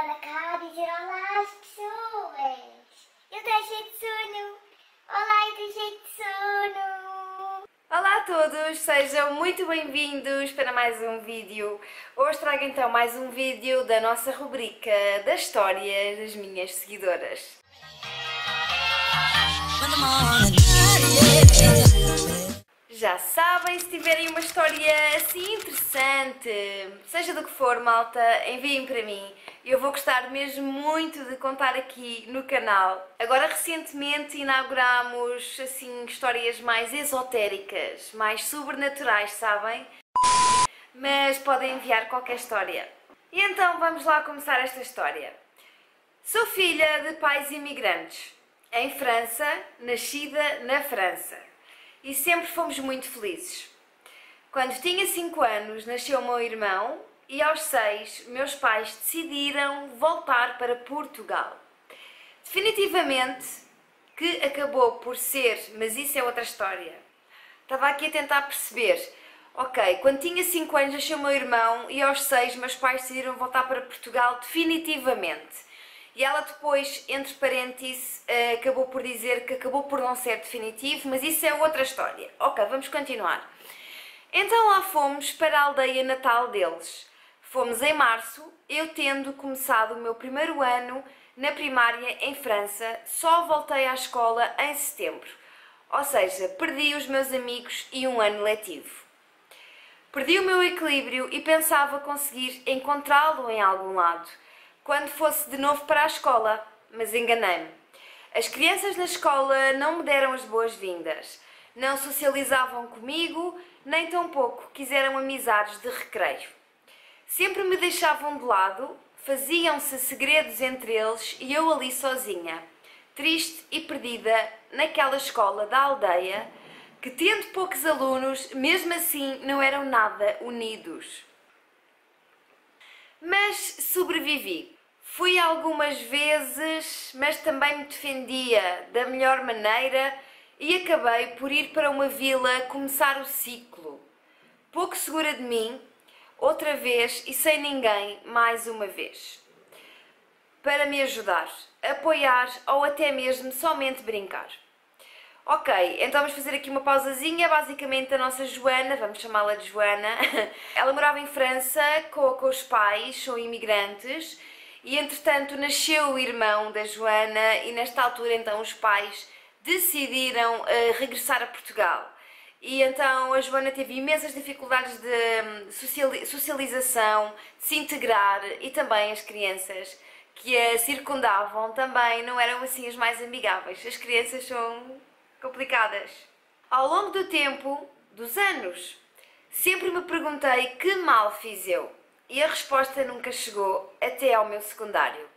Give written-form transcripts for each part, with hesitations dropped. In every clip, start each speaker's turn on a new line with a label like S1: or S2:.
S1: Joana cá a dizer olá às pessoas. Eu estou cheio de sono. Olá, eu estou cheio de sono.
S2: Olá a todos, sejam muito bem-vindos para mais um vídeo. Hoje trago então mais um vídeo da nossa rubrica das histórias das minhas seguidoras. Já sabem, se tiverem uma história assim interessante, seja do que for, malta, enviem para mim. Eu vou gostar mesmo muito de contar aqui no canal. Agora, recentemente, inauguramos assim histórias mais esotéricas, mais sobrenaturais, sabem? Mas podem enviar qualquer história. E então, vamos lá começar esta história. Sou filha de pais imigrantes, em França, nascida na França. E sempre fomos muito felizes. Quando tinha 5 anos, nasceu o meu irmão e aos 6, meus pais decidiram voltar para Portugal. Definitivamente que acabou por ser, mas isso é outra história. Estava aqui a tentar perceber. Ok, quando tinha 5 anos, nasceu o meu irmão e aos 6, meus pais decidiram voltar para Portugal definitivamente. E ela depois, entre parênteses, acabou por dizer que acabou por não ser definitivo, mas isso é outra história. Ok, vamos continuar. Então lá fomos para a aldeia natal deles. Fomos em março, eu tendo começado o meu primeiro ano na primária em França, só voltei à escola em setembro. Ou seja, perdi os meus amigos e um ano letivo. Perdi o meu equilíbrio e pensava conseguir encontrá-lo em algum lado quando fosse de novo para a escola, mas enganei-me. As crianças na escola não me deram as boas-vindas, não socializavam comigo, nem tampouco quiseram amizades de recreio. Sempre me deixavam de lado, faziam-se segredos entre eles e eu ali sozinha, triste e perdida naquela escola da aldeia, que tendo poucos alunos, mesmo assim não eram nada unidos. Mas sobrevivi. Fui algumas vezes, mas também me defendia da melhor maneira e acabei por ir para uma vila começar o ciclo. Pouco segura de mim, outra vez e sem ninguém mais uma vez. Para me ajudar, apoiar ou até mesmo somente brincar. Ok, então vamos fazer aqui uma pausazinha. Basicamente a nossa Joana, vamos chamá-la de Joana, ela morava em França com os pais, são imigrantes, e entretanto nasceu o irmão da Joana e nesta altura então os pais decidiram regressar a Portugal. E então a Joana teve imensas dificuldades de socialização, de se integrar e também as crianças que a circundavam também não eram assim as mais amigáveis. As crianças são complicadas. Ao longo do tempo, dos anos, sempre me perguntei que mal fiz eu. E a resposta nunca chegou até ao meu secundário.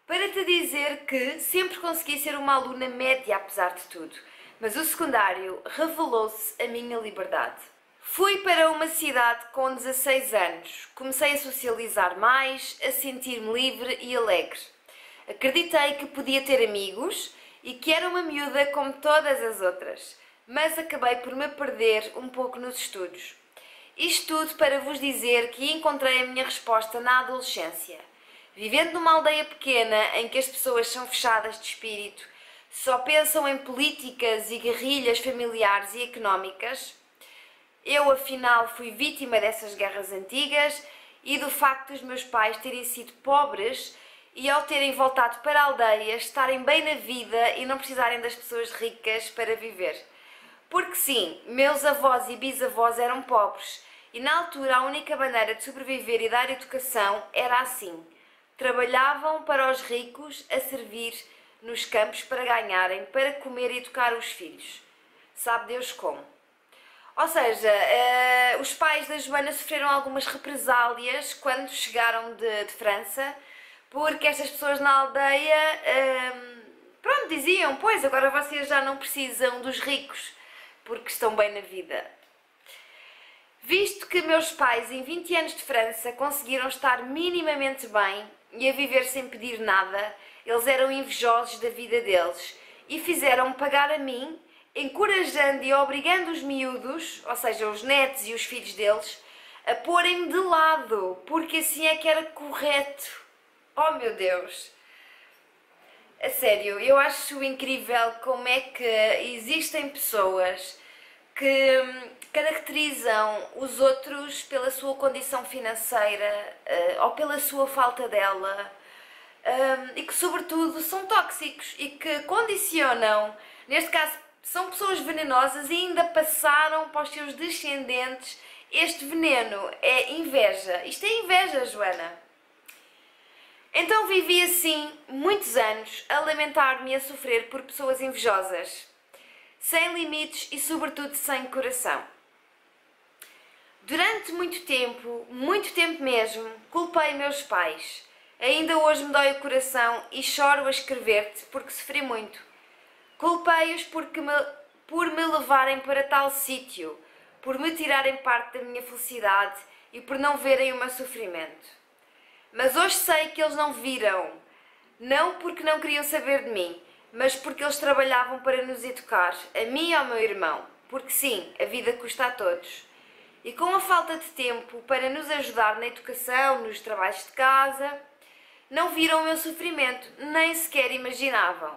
S2: Para te dizer que sempre consegui ser uma aluna média apesar de tudo, mas o secundário revelou-se a minha liberdade. Fui para uma cidade com 16 anos, comecei a socializar mais, a sentir-me livre e alegre. Acreditei que podia ter amigos e que era uma miúda como todas as outras, mas acabei por me perder um pouco nos estudos. Isto tudo para vos dizer que encontrei a minha resposta na adolescência. Vivendo numa aldeia pequena em que as pessoas são fechadas de espírito, só pensam em políticas e guerrilhas familiares e económicas, eu afinal fui vítima dessas guerras antigas e do facto dos meus pais terem sido pobres e ao terem voltado para a aldeia estarem bem na vida e não precisarem das pessoas ricas para viver. Porque sim, meus avós e bisavós eram pobres e na altura a única maneira de sobreviver e dar educação era assim. Trabalhavam para os ricos a servir nos campos para ganharem, para comer e educar os filhos. Sabe Deus como. Ou seja, os pais da Joana sofreram algumas represálias quando chegaram de França, porque estas pessoas na aldeia, diziam, pois agora vocês já não precisam dos ricos, porque estão bem na vida. Visto que meus pais em 20 anos de França conseguiram estar minimamente bem e a viver sem pedir nada, eles eram invejosos da vida deles e fizeram-me pagar a mim, encorajando e obrigando os miúdos, ou seja, os netos e os filhos deles, a porem-me de lado, porque assim é que era correto. Oh meu Deus! A sério, eu acho incrível como é que existem pessoas que caracterizam os outros pela sua condição financeira ou pela sua falta dela e que, sobretudo, são tóxicos e que condicionam, neste caso, são pessoas venenosas e ainda passaram para os seus descendentes este veneno. É inveja. Isto é inveja, Joana. Então vivi assim muitos anos a lamentar-me e a sofrer por pessoas invejosas, sem limites e sobretudo sem coração. Durante muito tempo mesmo, culpei meus pais. Ainda hoje me dói o coração e choro a escrever-te porque sofri muito. Culpei-os por me levarem para tal sítio, por me tirarem parte da minha felicidade e por não verem o meu sofrimento. Mas hoje sei que eles não viram, não porque não queriam saber de mim, mas porque eles trabalhavam para nos educar, a mim e ao meu irmão, porque sim, a vida custa a todos. E com a falta de tempo para nos ajudar na educação, nos trabalhos de casa, não viram o meu sofrimento, nem sequer imaginavam,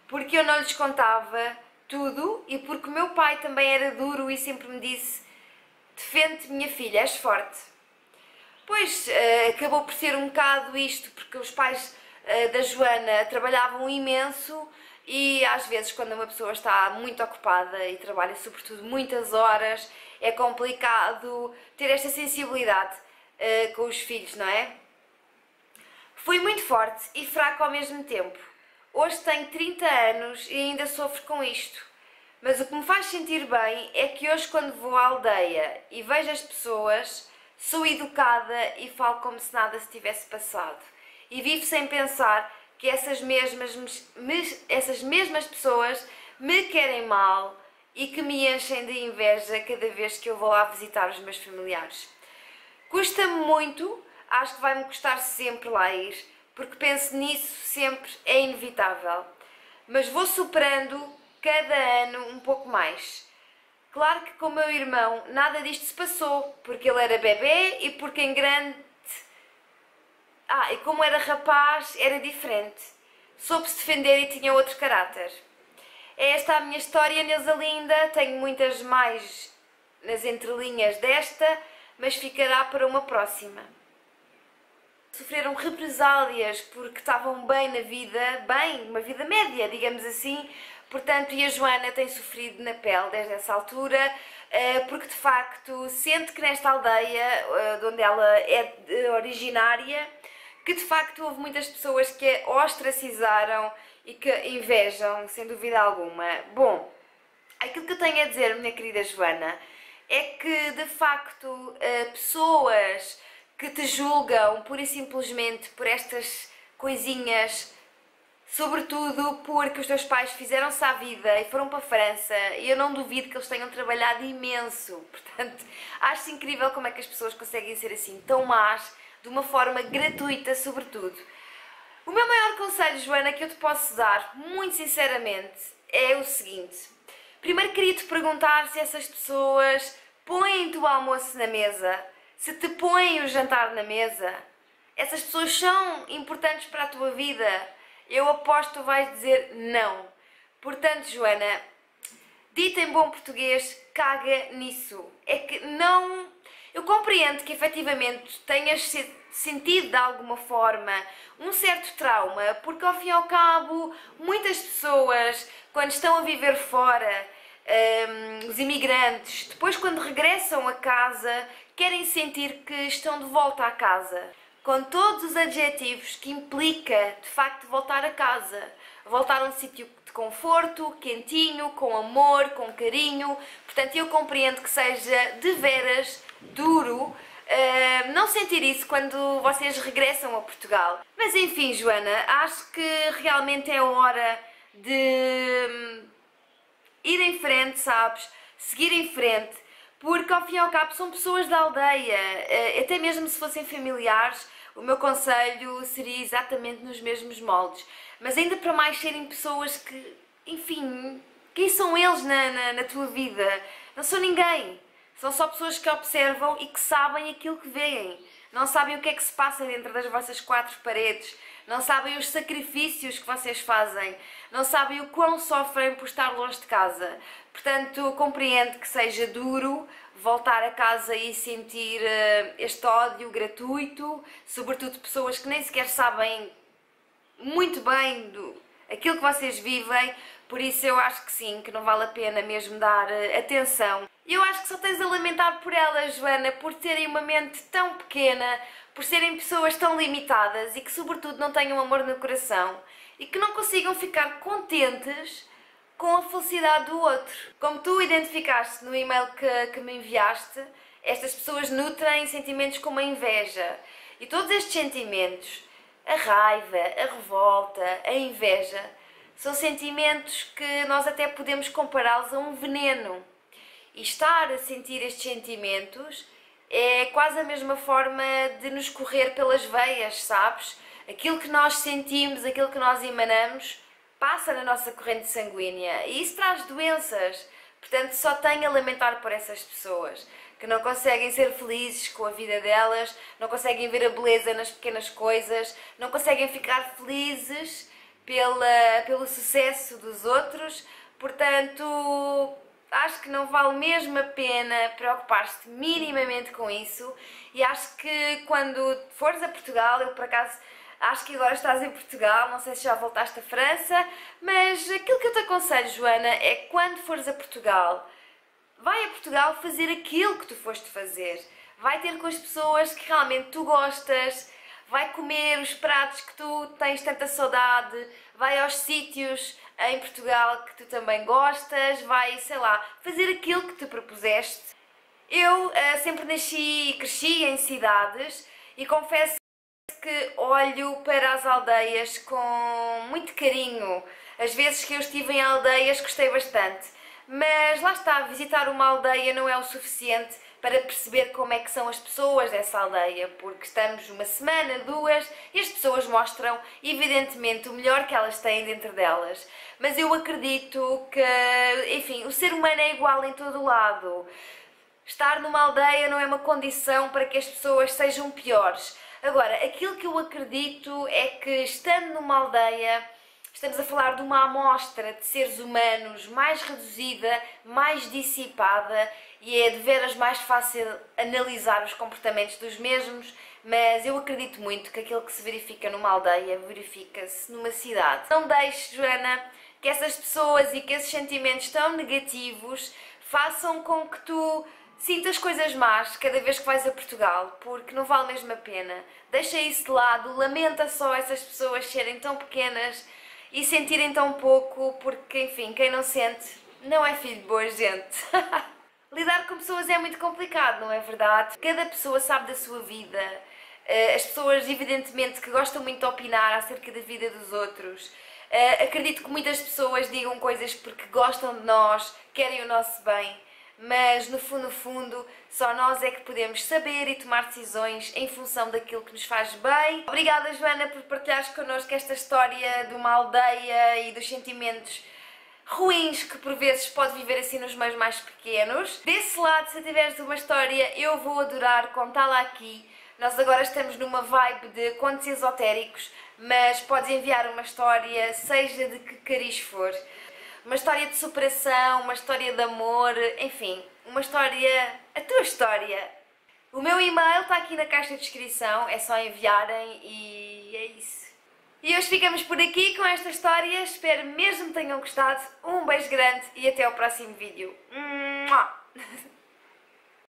S2: porque eu não lhes contava tudo e porque o meu pai também era duro e sempre me disse: defende-te, minha filha, és forte. Pois, acabou por ser um bocado isto, porque os pais da Joana trabalhavam imenso e às vezes quando uma pessoa está muito ocupada e trabalha sobretudo muitas horas, é complicado ter esta sensibilidade com os filhos, não é? Fui muito forte e fraco ao mesmo tempo. Hoje tenho 30 anos e ainda sofro com isto. Mas o que me faz sentir bem é que hoje, quando vou à aldeia e vejo as pessoas, sou educada e falo como se nada se tivesse passado. E vivo sem pensar que essas mesmas pessoas me querem mal e que me enchem de inveja cada vez que eu vou lá visitar os meus familiares. Custa-me muito, acho que vai-me custar sempre lá ir, porque penso nisso sempre, é inevitável. Mas vou superando cada ano um pouco mais. Claro que com o meu irmão nada disto se passou, porque ele era bebê e porque em grande... e como era rapaz, era diferente. Soube-se defender e tinha outro caráter. É esta a minha história, Neuza linda. Tenho muitas mais nas entrelinhas desta, mas ficará para uma próxima. Sofreram represálias porque estavam bem na vida, uma vida média, digamos assim. Portanto, e a Joana tem sofrido na pele desde essa altura, porque de facto sente que nesta aldeia, de onde ela é originária, que de facto houve muitas pessoas que a ostracizaram e que invejam, sem dúvida alguma. Bom, aquilo que eu tenho a dizer, minha querida Joana, é que de facto pessoas que te julgam pura e simplesmente por estas coisinhas, sobretudo porque os teus pais fizeram-se à vida e foram para a França, e eu não duvido que eles tenham trabalhado imenso. Portanto, acho incrível como é que as pessoas conseguem ser assim tão más, de uma forma gratuita, sobretudo. O meu maior conselho, Joana, que eu te posso dar, muito sinceramente, é o seguinte. Primeiro queria-te perguntar se essas pessoas põem-te o almoço na mesa, se te põem o jantar na mesa. Essas pessoas são importantes para a tua vida? Eu aposto que tu vais dizer não. Portanto, Joana, dito em bom português, caga nisso. É que não... Eu compreendo que efetivamente tenhas sentido de alguma forma um certo trauma, porque ao fim e ao cabo, muitas pessoas, quando estão a viver fora, os imigrantes, depois quando regressam a casa, querem sentir que estão de volta à casa, com todos os adjetivos que implica, de facto, voltar a casa. Voltar a um sítio de conforto, quentinho, com amor, com carinho. Portanto, eu compreendo que seja de veras duro não sentir isso quando vocês regressam a Portugal. Mas enfim, Joana, acho que realmente é hora de ir em frente, sabes? Seguir em frente. Porque ao fim e ao cabo são pessoas da aldeia, até mesmo se fossem familiares, o meu conselho seria exatamente nos mesmos moldes. Mas ainda para mais serem pessoas que, enfim, quem são eles na tua vida? Não são ninguém. São só pessoas que observam e que sabem aquilo que veem. não sabem o que é que se passa dentro das vossas quatro paredes, não sabem os sacrifícios que vocês fazem, não sabem o quão sofrem por estar longe de casa. Portanto, compreendo que seja duro voltar a casa e sentir este ódio gratuito, sobretudo de pessoas que nem sequer sabem muito bem aquilo que vocês vivem, por isso eu acho que sim, que não vale a pena mesmo dar atenção. E eu acho que só tens a lamentar por elas, Joana, por terem uma mente tão pequena, por serem pessoas tão limitadas e que sobretudo não tenham amor no coração e que não consigam ficar contentes com a felicidade do outro. Como tu identificaste no e-mail que me enviaste, estas pessoas nutrem sentimentos como a inveja. E todos estes sentimentos, a raiva, a revolta, a inveja, são sentimentos que nós até podemos compará-los a um veneno. E estar a sentir estes sentimentos é quase a mesma forma de nos correr pelas veias, sabes? Aquilo que nós sentimos, aquilo que nós emanamos, passa na nossa corrente sanguínea e isso traz doenças. Portanto, só tenho a lamentar por essas pessoas que não conseguem ser felizes com a vida delas, não conseguem ver a beleza nas pequenas coisas, não conseguem ficar felizes pelo sucesso dos outros. Portanto, acho que não vale mesmo a pena preocupar-te minimamente com isso e acho que quando fores a Portugal, eu por acaso acho que agora estás em Portugal, não sei se já voltaste à França, mas aquilo que eu te aconselho, Joana, é quando fores a Portugal, vai a Portugal fazer aquilo que tu foste fazer. Vai ter com as pessoas que realmente tu gostas, vai comer os pratos que tu tens tanta saudade, vai aos sítios em Portugal que tu também gostas, vai, sei lá, fazer aquilo que te propuseste. Eu sempre nasci e cresci em cidades e confesso que olho para as aldeias com muito carinho. As vezes que eu estive em aldeias gostei bastante, mas lá está, visitar uma aldeia não é o suficiente para perceber como é que são as pessoas dessa aldeia, porque estamos uma semana, duas, e as pessoas mostram evidentemente o melhor que elas têm dentro delas. Mas eu acredito que, enfim, o ser humano é igual em todo o lado. Estar numa aldeia não é uma condição para que as pessoas sejam piores. Agora, aquilo que eu acredito é que, estando numa aldeia, estamos a falar de uma amostra de seres humanos mais reduzida, mais dissipada e é de veras mais fácil analisar os comportamentos dos mesmos, mas eu acredito muito que aquilo que se verifica numa aldeia verifica-se numa cidade. Não deixes, Joana, que essas pessoas e que esses sentimentos tão negativos façam com que tu sintas coisas más cada vez que vais a Portugal, porque não vale mesmo a pena. Deixa isso de lado, lamenta só essas pessoas serem tão pequenas e sentirem tão pouco, porque, enfim, quem não sente não é filho de boa gente. Lidar com pessoas é muito complicado, não é verdade? Cada pessoa sabe da sua vida. As pessoas, evidentemente, que gostam muito de opinar acerca da vida dos outros. Acredito que muitas pessoas digam coisas porque gostam de nós, querem o nosso bem. Mas no fundo, só nós é que podemos saber e tomar decisões em função daquilo que nos faz bem. Obrigada, Joana, por partilhares connosco esta história de uma aldeia e dos sentimentos ruins que por vezes pode viver assim nos meios mais pequenos. Desse lado, se tiveres uma história, eu vou adorar contá-la aqui. Nós agora estamos numa vibe de contos esotéricos, mas podes enviar uma história, seja de que cariz for. Uma história de superação, uma história de amor, enfim, uma história, a tua história. O meu e-mail está aqui na caixa de descrição, é só enviarem e é isso. E hoje ficamos por aqui com esta história, espero mesmo que tenham gostado. Um beijo grande e até ao próximo vídeo.